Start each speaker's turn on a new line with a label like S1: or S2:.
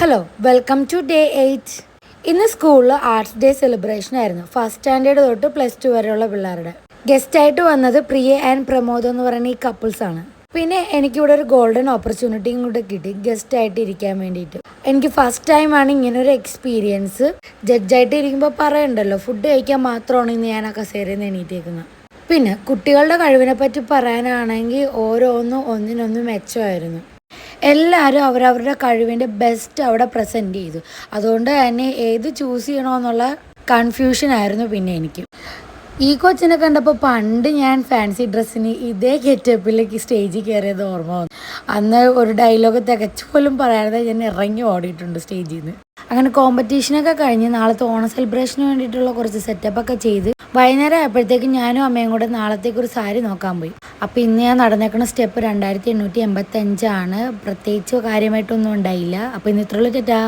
S1: Hello welcome to day 8. ഇന്ന് സ്കൂളിൽ arts day celebration ആയിരുന്നു. ഫസ്റ്റ് സ്റ്റാൻഡേർഡ് തൊട്ട് +2 വരെയുള്ള പിള്ളേരുടെ. ഗസ്റ്റായിട്ട് വന്നത് പ്രിയ ആൻഡ് പ്രമോദ് എന്ന് പറയുന്ന ഈ കപ്പിൾസ് ആണ്. പിന്നെ എനിക്കിവിടെ ഒരു ഗോൾഡൻ ഓപ്പർച്യൂണിറ്റിയും കൂടെ കിട്ടി ഗസ്റ്റായിട്ട് ഇരിക്കാൻ വേണ്ടിയിട്ട്. എനിക്ക് ഫസ്റ്റ് ടൈമാണ് ഇങ്ങനൊരു എക്സ്പീരിയൻസ്. ജഡ്ജായിട്ട് ഇരിക്കുമ്പോൾ പറയണ്ടല്ലോ, ഫുഡ് കഴിക്കാൻ മാത്രമാണ് ഇന്ന് ഞാൻ ആ കസേരയിൽ നിന്ന് എണീറ്റേക്കുന്നത്. പിന്നെ കുട്ടികളുടെ കഴിവിനെ പറ്റി പറയാനാണെങ്കിൽ ഓരോന്നും ഒന്നിനൊന്നും മെച്ചമായിരുന്നു. എല്ലാവരും അവരവരുടെ കഴിവിൻ്റെ ബെസ്റ്റ് അവിടെ പ്രസൻറ്റ് ചെയ്തു. അതുകൊണ്ട് തന്നെ ഏത് ചൂസ് ചെയ്യണമെന്നുള്ള കൺഫ്യൂഷൻ ആയിരുന്നു പിന്നെ എനിക്ക്. ഈ കൊച്ചിനെ കണ്ടപ്പോൾ പണ്ട് ഞാൻ ഫാൻസി ഡ്രസ്സിന് ഇതേ ഗെറ്റപ്പിലേക്ക് സ്റ്റേജിൽ കയറിയത് ഓർമ്മ വന്നു. അന്ന് ഒരു ഡയലോഗ് തികച്ചു പോലും പറയാതെ ഞാൻ ഇറങ്ങി ഓടിയിട്ടുണ്ട് സ്റ്റേജിൽ നിന്ന്. അങ്ങനെ കോമ്പറ്റീഷനൊക്കെ കഴിഞ്ഞ് നാളത്തെ ഓണം സെലിബ്രേഷന് വേണ്ടിയിട്ടുള്ള കുറച്ച് സെറ്റപ്പൊക്കെ ചെയ്ത് വൈകുന്നേരം ആയപ്പോഴത്തേക്കും ഞാനും അമ്മയും കൂടെ നാളത്തേക്ക് ഒരു സാരി നോക്കാൻ പോയി. അപ്പോൾ ഇന്ന് ഞാൻ നടന്നേക്കുന്ന സ്റ്റെപ്പ് 2885 ആണ്. പ്രത്യേകിച്ച് കാര്യമായിട്ടൊന്നും ഉണ്ടായില്ല. അപ്പോൾ ഇന്ന് ഇത്രയുള്ളൂ. ടാറ്റാ.